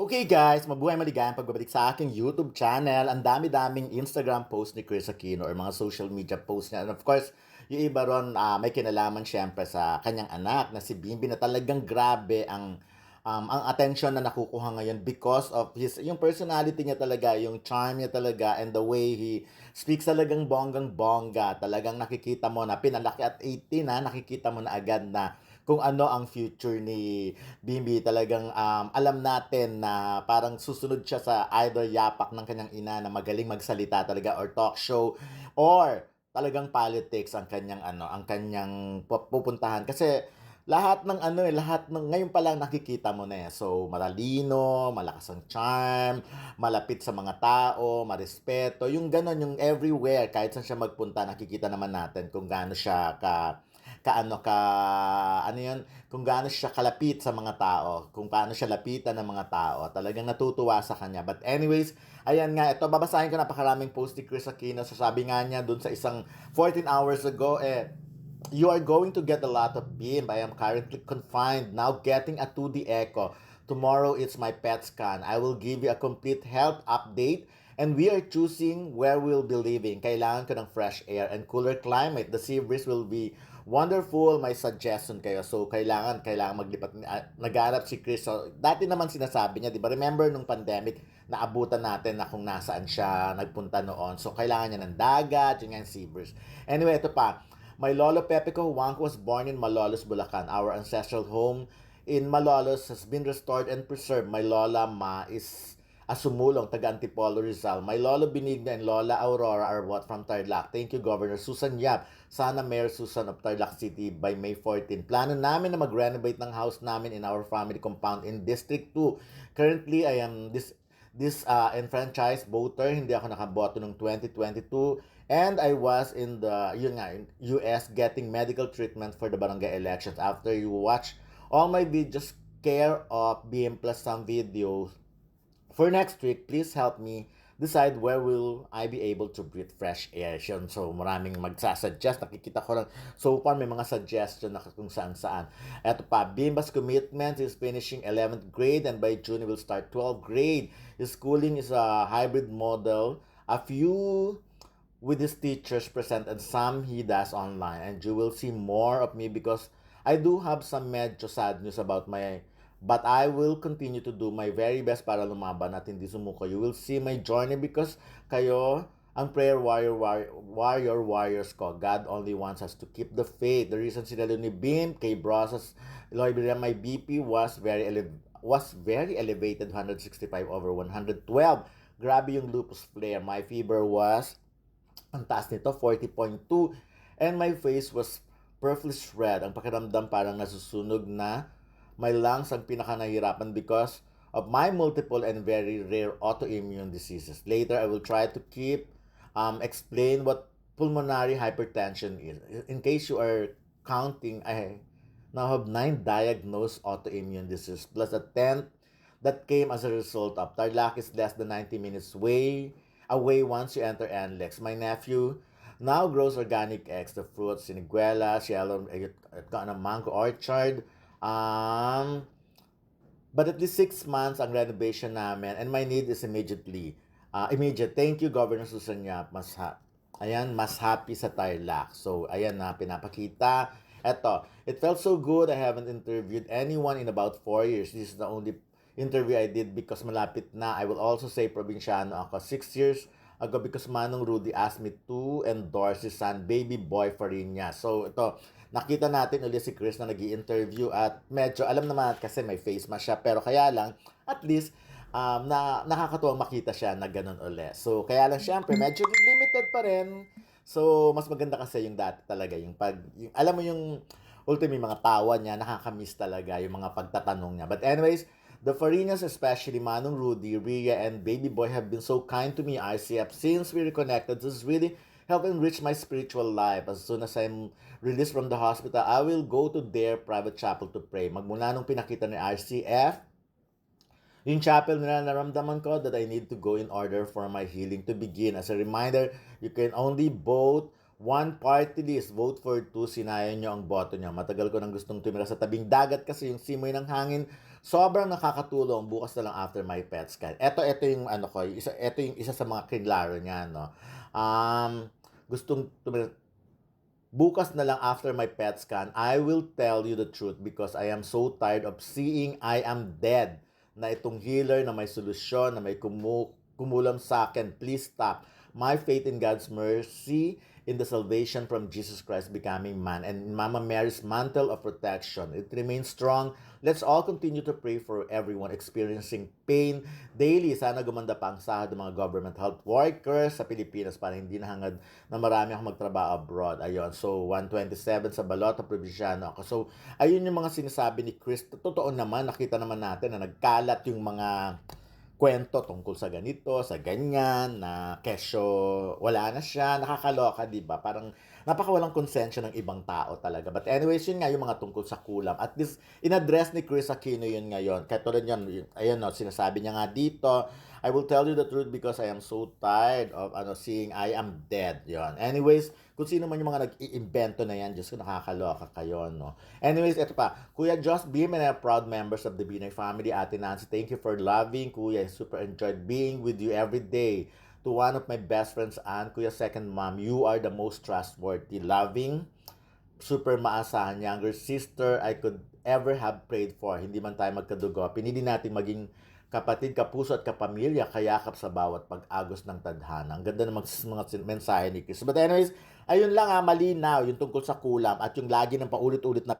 Okay guys, mabuhay maligayang pagbabalik sa aking YouTube channel. Ang dami-daming Instagram post ni Chris Aquino or mga social media post niya. And of course, yung iba ron may kinalaman syempre sa kanyang anak na si Bimbi na talagang grabe ang attention na nakukuha ngayon because of yung personality niya talaga, yung charm niya talaga, and the way he speaks talagang bonggang-bongga. Talagang nakikita mo na pinalaki at 18 nakikita mo na agad na kung ano ang future ni Bimbi. Talagang alam natin na parang susunod siya sa either yapak ng kanyang ina na magaling magsalita talaga or talk show or talagang politics ang kanyang pupuntahan kasi lahat ng ngayon pa lang nakikita mo na eh. So matalino, malakas ang charm, malapit sa mga tao, marespeto, yung ganon, yung everywhere kahit saan siya magpunta nakikita naman natin kung gaano siya ano yun, kung gaano siya kalapit sa mga tao, kung paano siya lapitan ng mga tao. Talagang natutuwa sa kanya. But anyways, ayan nga, ito, babasahin ko napakaraming post ni Chris Aquino. Sasabi nga niya dun sa isang 14 hours ago, you are going to get a lot of beam. I am currently confined, now getting a 2D echo. Tomorrow it's my PET scan. I will give you a complete health update and we are choosing where we'll be living. Kailangan ko ng fresh air and cooler climate. The sea breeze will be wonderful. May suggestion kayo. So, kailangan maglipat. Naghanap si Chris. So, dati naman sinasabi niya, di ba? Remember nung pandemic, naabutan natin na kung nasaan siya nagpunta noon. So, kailangan niya ng dagat, yun nga yung sea breeze. Anyway, ito pa. My lolo Pepeco Huangco was born in Malolos, Bulacan. Our ancestral home in Malolos has been restored and preserved. My lola Ma is Sumulong, taga Antipolo, Rizal. My Lolo Benigna and Lola Aurora are what from Tarlac. Thank you, Governor Susan Yap. Sana Mayor Susan of Tarlac City by May 14. Plano namin na mag-renovate ng house namin in our family compound in District 2. Currently, I am this enfranchised voter. Hindi ako nakaboto noong 2022. And I was in the US getting medical treatment for the barangay elections. After you watch all my videos, care of BM plus some videos, for next week, please help me decide where will I be able to breathe fresh air. Yun. So, maraming magsasuggest. Nakikita ko lang, so far may mga suggestion na kung saan-saan. Eto pa, Bimba's commitment is finishing 11th grade and by June, he will start 12th grade. His schooling is a hybrid model. A few with his teachers present and some he does online. And you will see more of me because I do have some medyo sad news about my, but I will continue to do my very best para lumaban at hindi sumuko. You will see my journey because kayo ang warriors ko. God only wants us to keep the faith. The reason sila ni Bim, kay Brosas, my BP was very elevated, 165 over 112. Grabe yung lupus flare. My fever was ang taas nito, 40.2. And my face was purplish red. Ang pakiramdam parang nasusunog na. My lungs ang pinakanahirapan because of my multiple and very rare autoimmune diseases. Later, I will try to explain what pulmonary hypertension is. In case you are counting, I now have 9 diagnosed autoimmune diseases plus a 10th that came as a result of Tarlac is less than 90 minutes away once you enter NLEX. My nephew now grows organic eggs, the fruits, siniguela, yellow, got a mango orchard. But at least 6 months ang renovation namin and my need is immediate. Thank you, Governor Susan Yap. Mas happy sa Tarlac. So, ayan na, pinapakita. Eto, it felt so good. I haven't interviewed anyone in about 4 years. This is the only interview I did because malapit na. I will also say probinsyano ako 6 years ago because Manong Rudy asked me to endorse his son, baby boy Farinya. So, ito, nakita natin ulit si Chris na nag-i-interview at medyo, alam naman kasi may face mask siya, pero kaya lang, at least, nakakatuwang makita siya na ganun ulit. So, kaya lang syempre, medyo limited pa rin. So, mas maganda kasi yung dati talaga, alam mo yung ultimate yung mga tawa niya, nakakamiss talaga yung mga pagtatanong niya. But anyways, the Farinas, especially Manong Rudy, Rhea, and Baby Boy have been so kind to me, ICF, since we reconnected. This is really help enrich my spiritual life. As soon as I'm released from the hospital, I will go to their private chapel to pray. Magmula nung pinakita ni RCF, yung chapel nila, naramdaman ko that I need to go in order for my healing to begin. As a reminder, you can only vote one party list. Vote for two. Sinayan nyo ang boto nyo. Matagal ko nang gustong tumira sa tabing dagat kasi yung simoy ng hangin Sobrang nakakatulong, bukas na lang after my pet scan. Eto yung ano ko, eto yung isa sa mga kinlaro niya, 'no. Um, gustong tumi Bukas na lang after my PET scan, I will tell you the truth because I am so tired of seeing I am dead. Na itong healer na may solusyon, na may kumulam sa akin. Please stop. My faith in God's mercy, in the salvation from Jesus Christ becoming man, and in Mama Mary's mantle of protection. It remains strong. Let's all continue to pray for everyone experiencing pain daily. Sana gumanda pa ang sahod ng mga government health workers sa Pilipinas para hindi nahangad na marami akong magtrabaho abroad. Ayun. So, 127 sa Balota, probinsyano ako. So, ayun yung mga sinasabi ni Chris. Totoo naman, nakita naman natin na nagkalat yung mga kwento tungkol sa ganito, sa ganyan, na kesyo wala na siya, nakakaloka, di ba? Parang napakawalang konsensya ng ibang tao talaga. But anyways, yun nga yung mga tungkol sa kulam. At least, in-address ni Chris Aquino yun ngayon. Kaya tulad yun, ayun no, sinasabi niya nga dito, I will tell you the truth because I am so tired of seeing I am dead. Yon. Anyways, kung sino man yung mga nag-iimbento na yan, Diyos ko, nakakaloka kayo, no? Anyways, eto pa. Kuya Josh Beam and proud members of the Binay family. Ate Nancy, thank you for loving. Kuya, I super enjoyed being with you every day. To one of my best friends, Ann, Kuya second mom, you are the most trustworthy, loving, super maasahan younger sister I could ever have prayed for. Hindi man tayo magkadugo. Pinili natin maging kapatid, kapuso at kapamilya, kayakap sa bawat pag-agos ng tadhana. Ang ganda ng mga mensahe ni Chris. But anyways, ayun lang malinaw yung tungkol sa kulam at yung lagi ng paulit-ulit na